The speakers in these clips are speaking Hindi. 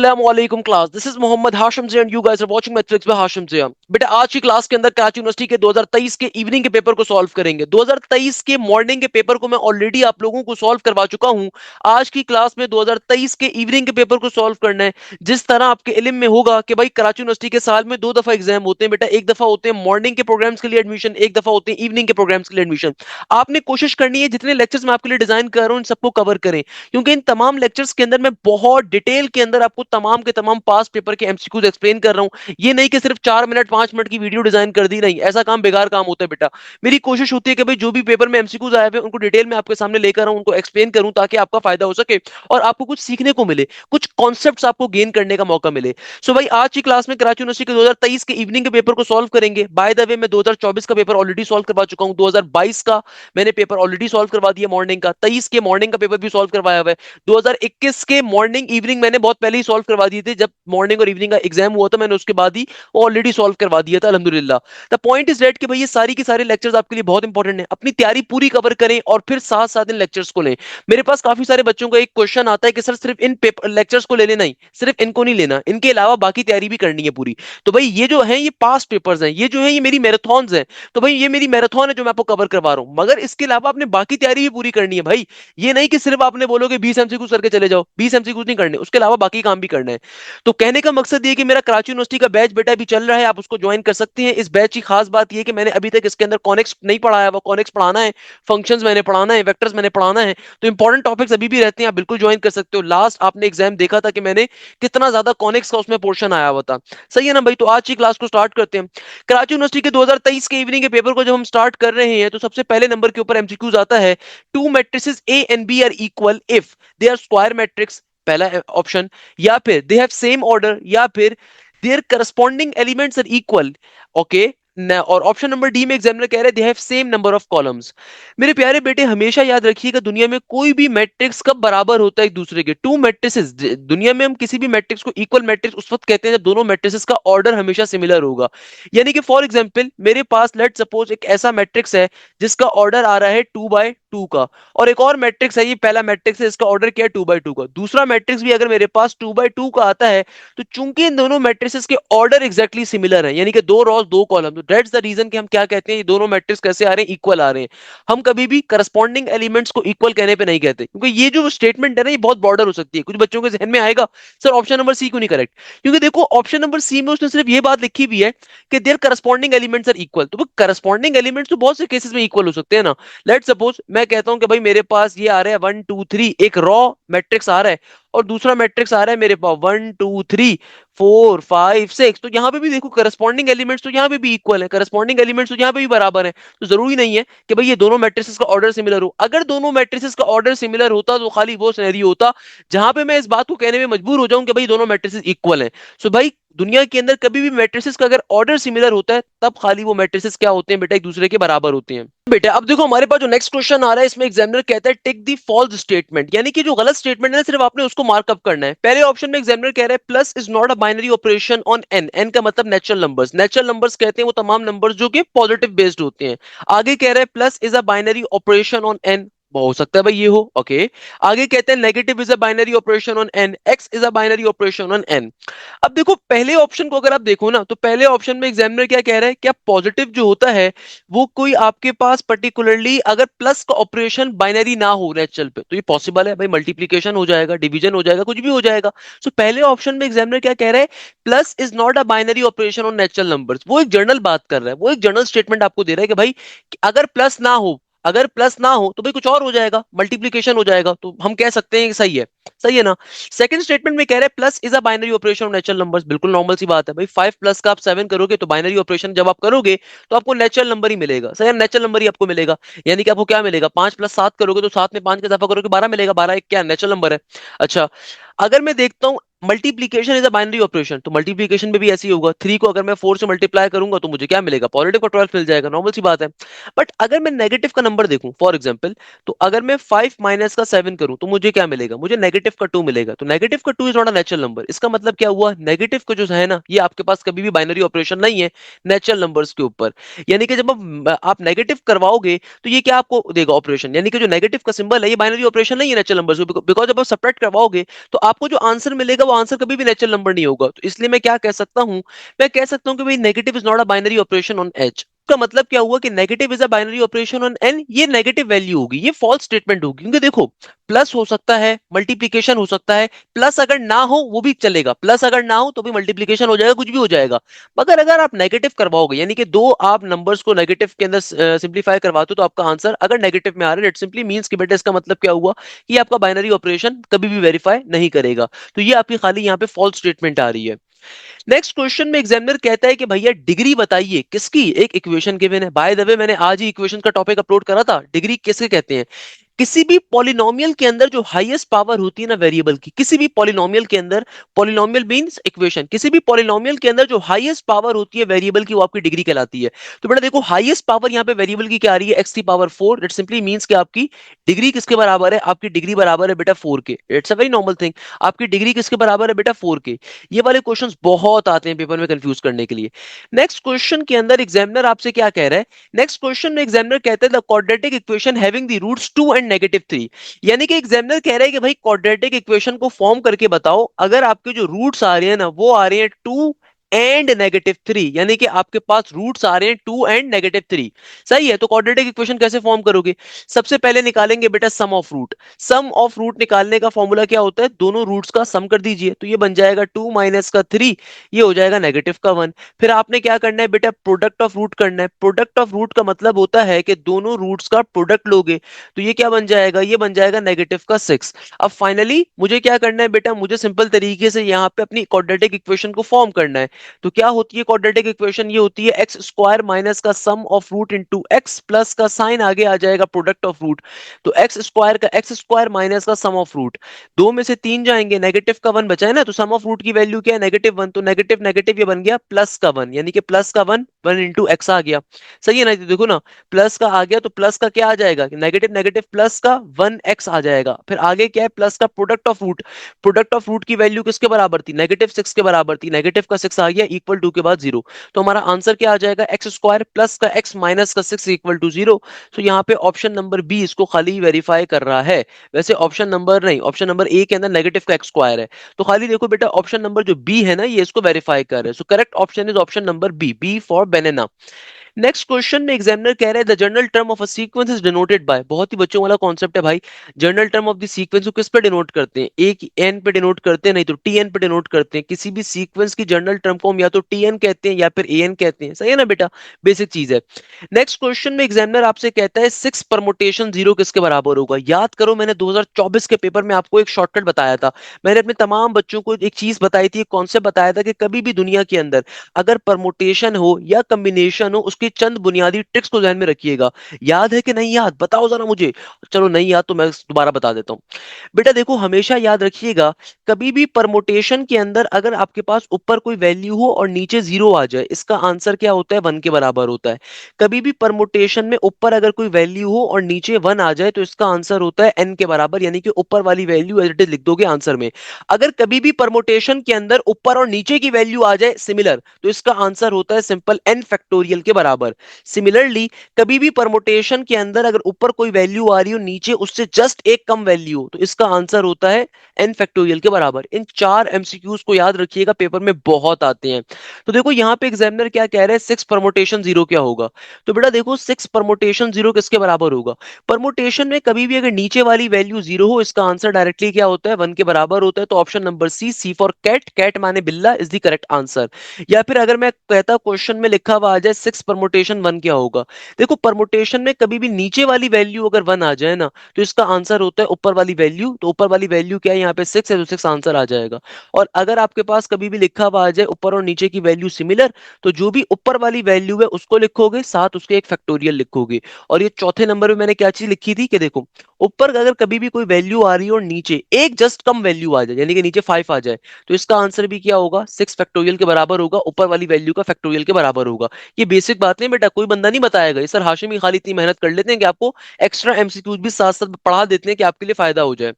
अस्सलामुअलैकुम class, this is Mohammad Hashim ji and you guys are watching matrix by Hashim ji. बेटा आज की क्लास के अंदर कराची यूनिवर्सिटी के 2023 के इवनिंग के पेपर को सॉल्व करेंगे। 2023 के मॉर्निंग के पेपर को मैं ऑलरेडी आप लोगों को सॉल्व करवा चुका हूं। आज की क्लास में 2023 के इवनिंग के पेपर को सॉल्व करना है। जिस तरह आपके इल्म में होगा कि भाई कराची यूनिवर्सिटी के साल में दो दफा एग्जाम होते हैं बेटा, एक दफा होते हैं मॉर्निंग के प्रोग्राम्स के लिए एडमिशन, एक दफा होते हैं इवनिंग के प्रोग्राम्स के लिए एडमिशन। आपने कोशिश करनी है जितने लेक्चर्स मैं आपके लिए डिजाइन कर रहा हूं इन सबको कवर करें, क्योंकि इन तमाम लेक्चर्स के अंदर मैं बहुत डिटेल के अंदर आपको तमाम के तमाम पास्ट पेपर के एमसीक्यूज एक्सप्लेन कर रहा हूं। ये नहीं कि सिर्फ 4 मिनट 5 मिनट की वीडियो डिजाइन कर दी, नहीं, ऐसा काम बेकार काम होता है बेटा। मेरी कोशिश होती है कि भाई जो भी पेपर में एमसीक्यूज आए हुए उनको डिटेल में आपके सामने लेकर आऊं, उनको एक्सप्लेन करूं ताकि आपका फायदा हो सके और आपको कुछ सीखने को मिले, कुछ कॉन्सेप्ट्स आपको गेन करने का मौका मिले। सो भाई आज की क्लास में कराची यूनिवर्सिटी के 2023 के इवनिंग के पेपर को सॉल्व करेंगे। बाय द वे मैं 2024 का पेपर ऑलरेडी सॉल्व करवा चुका हूं, 2022 का मैंने पेपर ऑलरेडी सॉल्व करवा दिया मॉर्निंग का, 23 के मॉर्निंग का पेपर भी सॉल्व करवाया हुआ है। 2021 के मॉर्निंग इवनिंग मैंने बहुत पहले ही सॉल्व करवा दिए थे, जब मॉर्निंग और इवनिंग का एग्जाम हुआ था मैंने उसके बाद ही ऑलरेडी सॉल्व करवा दिया था अल्हम्दुलिल्लाह। द पॉइंट इज दैट कि भाई ये सारी की सारे लेक्चर्स आपके लिए बहुत इंपॉर्टेंट है। अपनी तैयारी पूरी कवर करें और फिर साथ साथ इन लेक्चर्स को लें। मेरे पास काफी सारे बच्चों का एक क्वेश्चन आता है कि सर सिर्फ इन पेपर लेक्चर्स को ले लेना ही, सिर्फ इनको नहीं लेना, इनके अलावा बाकी तैयारी भी करनी है पूरी। तो भाई ये जो है ये पास्ट पेपर्स हैं, ये जो है ये मेरी मैराथन्स हैं। तो भाई ये मेरी मैराथन है जो मैं आपको कवर करवा रहा हूं, मगर इसके अलावा आपने बाकी तैयारी भी पूरी करनी है भाई। ये नहीं कि सिर्फ आपने बोलोगे 20 एमसीक्यू करके चले जाओ, 20 एमसीक्यू नहीं करने, उसके अलावा बाकी काम भी करना है। तो कहने का मकसद ये कि मेरा कराची यूनिवर्सिटी का बैच बेटा अभी चल रहा है, आप उसको ज्वाइन कर सकते हैं। इस बैच की खास बात ये कि मैंने अभी तक इसके अंदर कॉनेक्स नहीं पढ़ाया, वो कॉनेक्स पढ़ाना है, फंक्शंस मैंने पढ़ाना है, वेक्टर्स मैंने पढ़ाना है। तो इंपॉर्टेंट टॉपिक्स अभी भी रहते हैं, आप बिल्कुल ज्वाइन कर सकते हो। लास्ट आपने एग्जाम देखा था कि मैंने कितना ज्यादा कॉनेक्स का उसमें पोर्शन आया हुआ था। सही है ना भाई? तो आज की क्लास को स्टार्ट करते हैं। कराची यूनिवर्सिटी के 2023 के इवनिंग के पेपर को जब हम स्टार्ट कर रहे हैं तो सबसे पहले नंबर के ऊपर एमसीक्यूज आता है, two matrices A and B are equal if they are square matrix, पहला ऑप्शन, या फिर दे हैव सेम ऑर्डर, या फिर their corresponding elements are equal. Okay, और ऑप्शन नंबर डी में एग्जामिनर कह रहे हैं they have same number of columns. मेरे प्यारे बेटे हमेशा याद रखिएगा दुनिया में कोई भी मैट्रिक्स कब बराबर होता है एक दूसरे के, टू मैट्रिसेस, दुनिया में हम किसी भी मैट्रिक्स को इक्वल मैट्रिक्स उस वक्त कहते हैं जब दोनों मैट्रिसेस का ऑर्डर हमेशा सिमिलर होगा। यानी कि फॉर एग्जांपल मेरे पास लेट सपोज एक ऐसा मैट्रिक्स है जिसका ऑर्डर आ रहा है 2 बाय 2 का, और एक और मैट्रिक्स है, ये पहला मैट्रिक्स है, इसका ऑर्डर क्या है 2 बाय 2 का। दूसरा मैट्रिक्स भी अगर मेरे पास 2 बाय 2 का आता है तो चूंकि इन दोनों मैट्रिसेस के ऑर्डर एग्जैक्टली सिमिलर है, यानी कि दो रॉस दो कॉलम, तो दैट्स द रीजन कि हम क्या कहते हैं ये दोनों मैट्रिक्स कैसे आ रहे हैं, इक्वल आ रहे हैं। हम कभी भी करस्पॉन्डिंग एलिमेंट्स को इक्वल कहने पे नहीं कहते, क्योंकि ये जो स्टेटमेंट है ना ये बहुत बॉर्डर हो सकती है। कुछ बच्चों के जहन में आएगा सर ऑप्शन नंबर सी क्यों नहीं करेक्ट, क्योंकि देखो ऑप्शन नंबर सी में उसने सिर्फ ये बात लिखी हुई है कि their corresponding elements are equal. तो वो करस्पॉन्डिंग एलिमेंट्स तो बहुत से केसेस में इक्वल हो सकते हैं ना। लेट सपोज मैं कहता हूं कि भाई मेरे पास ये आ रहा है 1 2 3, एक रॉ मैट्रिक्स आ रहा है, और दूसरा मैट्रिक्स आ रहा है मेरे पास 1 2 3 4 5 6, तो यहाँ पे भी देखो करस्पॉन्डिंग एलिमेंट्स तो यहाँ पे भी इक्वल है, करस्पॉन्डिंग एलिमेंट्स तो यहाँ पे भी बराबर है। तो जरूरी नहीं है कि भाई ये दोनों मैट्रिसेस का ऑर्डर सिमिलर हो। अगर दोनों मैट्रिसेस का ऑर्डर सिमिलर होता तो खाली वो सिनेरियो होता जहां पे मैं इस बात को कहने में मजबूर हो जाऊं कि भाई दोनों मैट्रिसेस इक्वल हैं। सो भाई दुनिया के अंदर कभी भी मैट्रिसेस का अगर ऑर्डर सिमिलर होता है तब खाली वो मैट्रिसेस क्या होते हैं बेटा, एक दूसरे के बराबर होते हैं। बेटा अब देखो हमारे पास जो नेक्स्ट क्वेश्चन आ रहा है इसमें एग्जामिनर कहता है टेक दी फॉल्स स्टेटमेंट, यानी कि जो गलत स्टेटमेंट है ना सिर्फ आपने उसको मार्कअप करना है। पहले ऑप्शन में एग्जामिनर कह रहा है plus is not a binary operation on N, N का मतलब नेचुरल नंबर्स, नेचुरल नंबर्स कहते हैं वो तमाम नंबर्स जो कि पॉजिटिव बेस्ड होते हैं। आगे कह रहा है plus is a binary operation on N, हो सकता है भाई ये हो, ओके। आगे कहते हैं negative is a binary operation on N, x is a binary operation on N. अब देखो पहले ऑप्शन को अगर आप देखो ना तो पहले ऑप्शन में एग्जामिनर क्या कह रहा है, क्या पॉजिटिव जो होता है वो कोई आपके पास पर्टिकुलरली अगर प्लस का ऑपरेशन बाइनरी ना हो नेचुरल पे तो ये पॉसिबल है भाई, मल्टीप्लीकेशन हो जाएगा, डिवीजन हो जाएगा, कुछ भी हो जाएगा। सो पहले ऑप्शन में एग्जामिनर क्या कह रहा है, plus is not a binary operation on natural numbers. वो एक जनरल बात कर रहा है, वो एक जनरल स्टेटमेंट आपको दे रहा है कि भाई अगर प्लस ना हो, अगर प्लस ना हो तो भाई कुछ और हो जाएगा, मल्टीप्लीकेशन हो जाएगा, तो हम कह सकते हैं कि सही है। सही है ना? सेकंड स्टेटमेंट में कह रहे हैं plus is a binary operation of natural numbers, बिल्कुल नॉर्मल सी बात है भाई, 5 प्लस का आप 7 करोगे तो बाइनरी ऑपरेशन जब आप करोगे तो आपको नेचुरल नंबर ही मिलेगा। सही है, नेचुरल नंबर ही आपको मिलेगा। यानी कि आपको क्या मिलेगा, 5 प्लस 7 करोगे तो 7 में 5 का इजाफा करोगे 12 मिलेगा, 12 एक क्या नेचुरल नंबर है। अच्छा, अगर मैं देखता हूं multiplication is a binary operation, तो मल्टीप्लीकेशन में भी ऐसे ही होगा, 3 को अगर मैं 4 से मल्टीप्लाई करूंगा तो मुझे क्या मिलेगा, पॉजिटिव का 12 मिल जाएगा, नॉर्मल सी बात है। बट अगर मैं नेगेटिव का नंबर देखूं फॉर एग्जांपल, तो अगर मैं 5 माइनस का 7 करूं तो मुझे क्या मिलेगा, मुझे नेगेटिव का 2 मिलेगा। तो नेगेटिव का 2 is not a natural number, इसका मतलब क्या हुआ, नेगेटिव का जो है ना ये आपके पास कभी भी बाइनरी ऑपरेशन नहीं है नेचुरल नंबर्स के ऊपर। यानी कि जब आप नेगेटिव करवाओगे तो ये क्या आपको देगा ऑपरेशन, यानी कि जो नेगेटिव का सिंबल है ये बाइनरी ऑपरेशन नहीं है नेचुरल नंबर्स, बिकॉज जब आप सब्ट्रैक्ट करवाओगे तो आपको जो आंसर मिलेगा वो वो आंसर कभी भी नेचुरल नंबर नहीं होगा। तो इसलिए मैं क्या कह सकता हूं, मैं कह सकता हूं कि भाई negative is not a binary operation on H. का मतलब क्या हुआ कि negative is a binary operation on N, ये नेगेटिव वैल्यू होगी, ये फॉल्स स्टेटमेंट होगी। क्योंकि देखो प्लस हो सकता है, मल्टीप्लीकेशन हो सकता है, प्लस अगर ना हो वो भी चलेगा, प्लस अगर ना हो तो भी मल्टीप्लीकेशन हो जाएगा, कुछ भी हो जाएगा। मगर अगर आप नेगेटिव करवाओगे, यानी कि दो आप नंबर्स को नेगेटिव के अंदर सिंप्लीफाई करवाते हो, तो आपका आंसर अगर नेगेटिव में आ रहा है, इट सिंपली मींस कि बेटा इसका मतलब क्या हुआ कि आपका बाइनरी ऑपरेशन कभी भी वेरीफाई नहीं करेगा। तो ये आपकी खाली यहाँ पे फॉल्स स्टेटमेंट आ रही है। नेक्स्ट क्वेश्चन में एग्जामिनर कहता है कि भैया डिग्री बताइए किसकी, एक इक्वेशन गिवन है। बाय द वे मैंने आज ही इक्वेशन का टॉपिक अपलोड करा था, डिग्री किसके कहते हैं। किसी भी पॉलिनोमियल के अंदर जो हाईएस्ट पावर होती है ना वेरिएबल की, किसी भी पॉलिनोमियल के अंदर, पॉलिनोमियल मींस इक्वेशन, किसी भी पॉलिनोमियल के अंदर जो हाईएस्ट पावर होती है वेरिएबल की, वो आपकी डिग्री कहलाती है। तो बेटा देखो हाईएस्ट पावर यहाँ पे वेरिएबल की क्या आ रही है, एक्स की पावर 4। इट सिंपली मींस कि आपकी डिग्री किसके बराबर है, आपकी डिग्री बराबर है बेटा 4 के। It's a very normal thing. आपकी डिग्री किसके बराबर है बेटा 4 के। ये वाले क्वेश्चंस बहुत आते हैं पेपर में कंफ्यूज करने के लिए। नेक्स्ट क्वेश्चन के अंदर एग्जामिनर आपसे क्या कह रहा है, नेक्स्ट क्वेश्चन में एग्जामिनर कहते हैं the quadratic equation having the roots 2 and -3। यानी कि एग्जामिनर कह रहा है कि भाई क्वाड्रेटिक इक्वेशन को फॉर्म करके बताओ अगर आपके जो रूट्स आ रहे हैं ना वो आ रहे हैं 2 एंड -3, यानी कि आपके पास रूट्स आ रहे हैं 2 एंड -3। सही है, तो क्वाड्रेटिक इक्वेशन कैसे फॉर्म करोगे। सबसे पहले निकालेंगे बेटा sum of root. Sum of root निकालने का फॉर्मूला क्या होता है, दोनों रूट्स का सम कर दीजिए, तो ये बन जाएगा 2 माइनस का 3, ये हो जाएगा नेगेटिव का 1। फिर आपने क्या करना है बेटा, प्रोडक्ट ऑफ रूट करना है। प्रोडक्ट ऑफ रूट का मतलब होता है कि दोनों रूट्स का प्रोडक्ट लोगे, तो ये क्या बन जाएगा, ये बन जाएगा नेगेटिव का 6। अब फाइनली मुझे क्या करना है बेटा, मुझे सिंपल तरीके से यहाँ पे अपनी क्वाड्रेटिक इक्वेशन को फॉर्म करना है। तो क्या होती है क्वाड्रेटिक इक्वेशन, ये होती है एक्स स्क्वायर माइनस का sum of root into x plus का साइन आगे आ जाएगा प्रोडक्ट ऑफ रूट। तो एक्स स्क्वायर का एक्स स्क्वायर माइनस का सम ऑफ रूट, दो में से तीन जाएंगे, नेगेटिव का 1 बचा है ना, तो सम ऑफ रूट की वैल्यू क्या है, -1। तो नेगेटिव नेगेटिव ये बन गया प्लस का 1, यानी कि प्लस का 1 1 इंटू एक्स आ गया। सही है ना, तो देखो ना प्लस का आ गया, तो प्लस का क्या आ जाएगा, नेगेटिव नेगेटिव प्लस का 1x आ जाएगा। फिर आगे क्या है, प्लस का product of root. Product of root की वैल्यू किसके बराबर थी, -6 के बराबर थी, नेगेटिव का 6 आ गया इक्वल टू के बाद 0। तो हमारा आंसर क्या आ जाएगा, एक्स स्क्वायर प्लस का एक्स माइनस का 6 इक्वल टू 0। तो यहाँ पे ऑप्शन नंबर बी इसको खाली वेरीफाई कर रहा है। वैसे ऑप्शन नंबर नहीं, ऑप्शन नंबर ए के अंदर नेगेटिव का एक्स स्क्वायर है, तो खाली देखो बेटा ऑप्शन नंबर जो बी है ना ये इसको वेरीफाई कर रहा है। So correct option is option number B, B for banana. Next question में एग्जामिनर कह रहा है the general term of a sequence is denoted by, बहुत ही बच्चों वाला कॉन्सेप्ट है भाई। General term of the sequence को किस पे डिनोट करते हैं, एक एन पे डिनोट करते हैं, नहीं तो टी एन पे डिनोट करते हैं। किसी भी सीक्वेंस की जनरल टर्म को हम या तो टी एन कहते हैं या फिर ए एन कहते हैं। सही है ना बेटा, बेसिक चीज है। नेक्स्ट क्वेश्चन में एग्जामिनर आपसे कहता है 6 परमुटेशन 0 किसके बराबर होगा। याद करो मैंने 2024 के पेपर में आपको एक शॉर्टकट बताया था। मैंने अपने तमाम बच्चों को एक चीज बताई थी, एक कॉन्सेप्ट बताया था कि कभी भी दुनिया के अंदर अगर परमुटेशन हो या कॉम्बिनेशन हो, उसके चंद बुनियादी ट्रिक्स को ध्यान में रखिएगा। याद है कि नहीं याद, बताओ जरा मुझे। चलो नहीं याद तो मैं दोबारा बता देता हूं। बेटा देखो हमेशा याद रखिएगा, कभी भी परमुटेशन के अंदर अगर आपके पास ऊपर कोई वैल्यू हो और नीचे 0 आ जाए, इसका आंसर क्या होता है, 1 के बराबर होता है। कभी भी परमुटेशन में ऊपर अगर कोई वैल्यू हो और नीचे 1 आ जाए, तो इसका आंसर होता है n के बराबर, यानी कि ऊपर वाली वैल्यू एज इट इज लिख दोगे आंसर में। अगर कभी भी परमुटेशन के अंदर ऊपर और नीचे की वैल्यू आ जाए सिमिलर, तो इसका आंसर होता है सिंपल n फैक्टोरियल के बराबर। सिमिलरली कभी भी परमुटेशन के अंदर अगर ऊपर कोई वैल्यू आ रही हो, नीचे उससे जस्ट एक कम वैल्यू हो, तो इसका आंसर होता है n फैक्टोरियल के बराबर। इन चार एमसीक्यूज को याद रखिएगा, पेपर में बहुत आते हैं। तो देखो यहाँ पे एग्जामिनर क्या कह रहे हैं, 6 परमुटेशन 0 क्या होगा। तो बेटा देखो 6 परमुटेशन 0 किसके बराबर होगा, परमुटेशन में कभी भी अगर नीचे वाली वैल्यू 0 हो, इसका आंसर डायरेक्टली क्या होता है, 1 के बराबर होता है। तो option number C, C for cat, cat माने बिल्ला, इज द करेक्ट आंसर। या फिर अगर मैं कहता क्वेश्चन में लिखा हुआ आ जाए 6 परमुटेशन 1 क्या होगा। देखो परमुटेशन में कभी भी नीचे वाली वैल्यू अगर 1 आ जाए ना, तो इसका आंसर होता है ऊपर वाली वैल्यू। तो ऊपर वाली वैल्यू क्या है, यहाँ पे 6 है, तो 6 आंसर आ जाएगा। और अगर आपके पास कभी भी लिखा हुआ आ जाए ऊपर और नीचे की वैल्यू सिमिलर, तो जो भी ऊपर वाली वैल्यू है उसको लिखोगे, साथ उसके एक फैक्टोरियल लिखोगे। और ये चौथे नंबर में मैंने क्या चीज लिखी थी कि देखो ऊपर अगर कभी भी कोई वैल्यू आ रही है और नीचे एक जस्ट कम वैल्यू आ जाए, यानी कि नीचे 5 आ जाए, तो इसका आंसर भी क्या होगा, 6 फैक्टोरियल के बराबर होगा, ऊपर वाली वैल्यू का फैक्टोरियल के बराबर होगा। ये बेसिक बात नहीं बेटा, कोई बंदा नहीं बताएगा ये, सर हाशिम ही खाली इतनी मेहनत कर लेते हैं कि आपको एक्स्ट्रा एमसीक्यूज भी साथ साथ पढ़ा देते हैं कि आपके लिए फायदा हो जाए।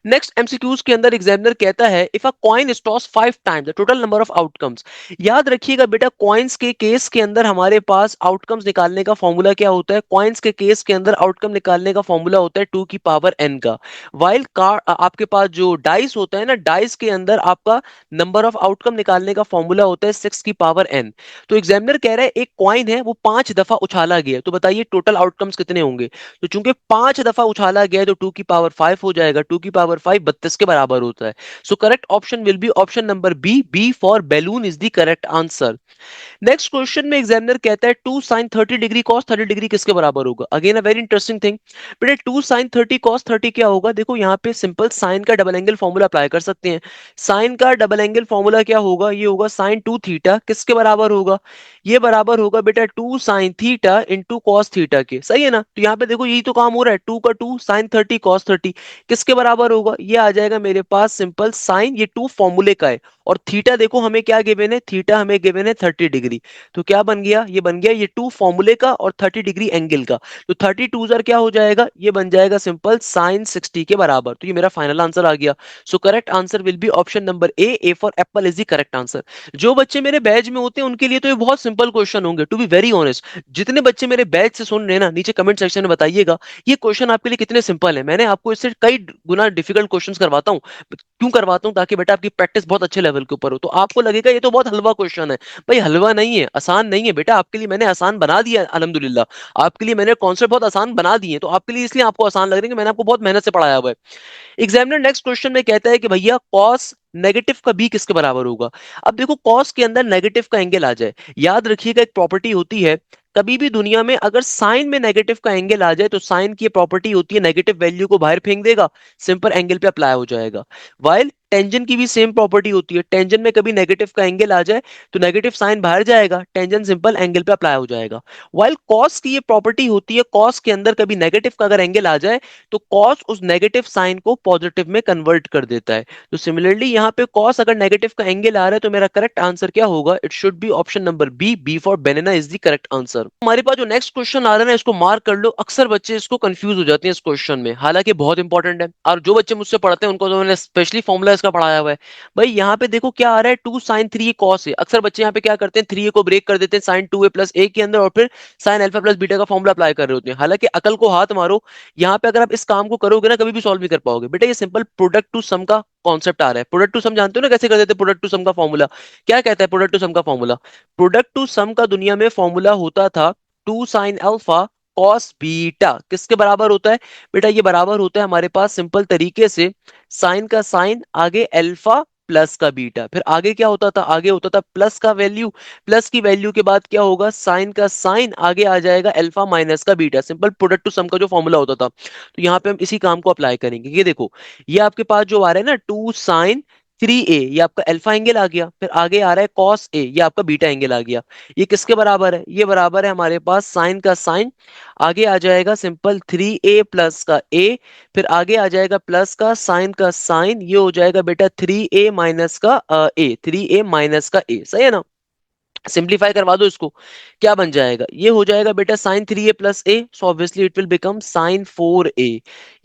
नेक्स्ट एमसीक्यूज के अंदर एग्जामिनर कहता है if a coin is toss 5 times the total number of outcomes. याद रखिएगा बेटा, कॉइन्स के केस के अंदर हमारे पास आउटकम्स निकालने का फॉर्मूला क्या होता है? कॉइन्स के केस के अंदर आउटकम निकालने का फॉर्मूला होता है 2 की पावर n का। वाइल कार आपके पास जो डाइस होता है ना, डाइस के अंदर आपका नंबर ऑफ आउटकम निकालने का फॉर्मूला होता है 6 की पावर n। तो एग्जामिनर कह रहा है एक कॉइन है वो 5 दफा उछाला गया है, तो बताइए टोटल आउटकम्स कितने होंगे? तो चूंकि 5 दफा उछाला गया है तो 2 की पावर 5 हो जाएगा। 2 की पावर 5 32 के बराबर होता है। So correct option will be option number B, B for balloon is the correct answer. Next question में एग्जामिनर कहता है 2 sin 30 डिग्री कॉस 30 डिग्री किसके बराबर होगा? Again a very interesting thing. बेटे 2 sin 30 cos 30 क्या होगा? देखो यहाँ पे सिंपल साइन का डबल एंगल फॉर्मूला अप्लाई कर सकते हैं। साइन का डबल एंगल फॉर्मूला क्या होगा? ये होगा sin 2 थीटा किसके बराबर होगा? ये बराबर होगा बेटा 2 sin theta into cos theta के। सही है ना? तो यहाँ पे देखो यही तो काम हो रहा है, 2 का 2 sin 30 cos 30 किसके बराबर होगा? ये आ जाएगा मेरे पास सिंपल साइन, ये 2 फॉर्मूले का है और थीटा देखो हमें क्या गिवन है, थीटा हमें गिवन है 30 डिग्री। तो क्या बन गया? ये बन गया ये 2 फॉर्मूले का और 30 डिग्री एंगल का। तो 32 क्या हो जाएगा? ये बन जाएगा सिंपल sin 60 के बराबर। तो ये मेरा फाइनल आंसर आ गया। So correct answer will be option number A for apple is the correct answer. जो बच्चे मेरे बैच में होते हैं उनके लिए तो ये बहुत सिंपल क्वेश्चन होंगे, टू बी वेरी ऑनेस्ट। जितने बच्चे मेरे बैच से सुन रहे हैं ना, नीचे कमेंट सेक्शन में बताइएगा ये क्वेश्चन आपके लिए कितने सिंपल है। मैंने आपको इससे कई गुना डिफिकल्ट क्वेश्चंस करवाता हूँ। क्यों करवाता हूँ? ताकि बेटा आपकी प्रैक्टिस बहुत अच्छे लेवल के ऊपर हो, तो आपको लगेगा ये तो बहुत हलवा क्वेश्चन है। भाई हलवा नहीं है, आसान नहीं है बेटा, आपके लिए मैंने आसान बना दिया है अल्हम्दुलिल्लाह। आपके लिए मैंने कॉन्सेप्ट बहुत आसान बना दिए, तो आपके लिए इसलिए आपको आसान लग रहा है कि मैंने आपको बहुत मेहनत से पढ़ाया हुआ है। एग्जामिनर नेक्स्ट क्वेश्चन में कहता है कि भैया कॉस नेगेटिव का बी किसके बराबर होगा? अब देखो कॉस के अंदर नेगेटिव का एंगल आ जाए, याद रखिएगा एक प्रॉपर्टी होती है, कभी भी दुनिया में अगर साइन में नेगेटिव का एंगल आ जाए तो साइन की प्रॉपर्टी होती है नेगेटिव वैल्यू को बाहर फेंक देगा, सिंपल एंगल पे अप्लाई हो जाएगा। वाइल टेंजन की भी सेम प्रॉपर्टी होती है, टेंजन में कभी नेगेटिव का एंगल आ जाए तो नेगेटिव साइन बाहर जाएगा, टेंजन सिंपल एंगल पे अप्लाई हो जाएगा। वाइल कॉस की ये प्रॉपर्टी होती है, कॉस के अंदर कभी नेगेटिव का अगर एंगल आ जाए तो कॉस उस नेगेटिव साइन को पॉजिटिव में कन्वर्ट कर देता है। तो सिमिलरली यहाँ पे कॉस अगर नेगेटिव का एंगल आ रहा है तो मेरा करेक्ट आंसर क्या होगा? It should be option number B, B for banana is the correct answer. हमारे पास जो नेक्स्ट क्वेश्चन आ रहा है ना, इसको मार्क कर लो, अक्सर बच्चे इसको कंफ्यूज हो जाते हैं इस क्वेश्चन में, हालांकि बहुत इंपॉर्टेंट है और जो बच्चे मुझसे पढ़ते हैं उनको तो मैंने स्पेशली फॉर्मूला इसका पढ़ाया हुआ है। भाई यहाँ पे देखो क्या आ रहा है, 2 sin 3 cos है। अक्सर बच्चे यहाँ पे क्या करते हैं, 3a को ब्रेक कर देते हैं sin 2a+a के अंदर और फिर साइन अल्फा प्लस बीटा का फॉर्मूला अप्लाई कर रहे होते हैं। हालांकि अकल को हाथ मारो, यहाँ पे अगर आप इस काम को करोगे ना कभी भी सॉल्व नहीं कर पाओगे बेटा। ये सिंपल प्रोडक्ट टू सम का कॉन्सेप्ट आ रहा है। प्रोडक्ट टू सम जानते हो ना कैसे कर देते हैं? प्रोडक्ट टू सम का फॉर्मूला क्या कहता है? प्रोडक्ट टू सम का फॉर्मूला, प्रोडक्ट टू सम का दुनिया में फॉर्मूला होता था 2 sin अल्फा कॉस बीटा किसके बराबर होता है? बेटा ये बराबर होता है हमारे पास सिंपल तरीके से साइन का साइन आगे अल्फा प्लस का बीटा, फिर आगे क्या होता था? आगे होता था प्लस का वैल्यू, प्लस की वैल्यू के बाद क्या होगा? साइन का साइन आगे आ जाएगा अल्फा माइनस का beta, simple product to some का जो फॉर्मूला होता था। तो यहाँ पे हम इसी काम को अप्लाई करेंगे। ये देखो ये आपके पास जो आ रहा है ना 2 sin 3a, ये आपका अल्फा एंगल आ गया, फिर आगे आ रहा है कॉस ए, ये आपका बीटा एंगल आ गया। ये किसके बराबर है? ये बराबर है हमारे पास साइन का साइन, आगे आ जाएगा सिंपल 3a+ का a, फिर आगे आ जाएगा प्लस का साइन, ये हो जाएगा बेटा 3a- का a, 3a- का a। सही है ना? सिंप्लीफाई करवा दो इसको, क्या बन जाएगा? ये हो जाएगा बेटा sin 3a+a, so obviously it will become sin 4a।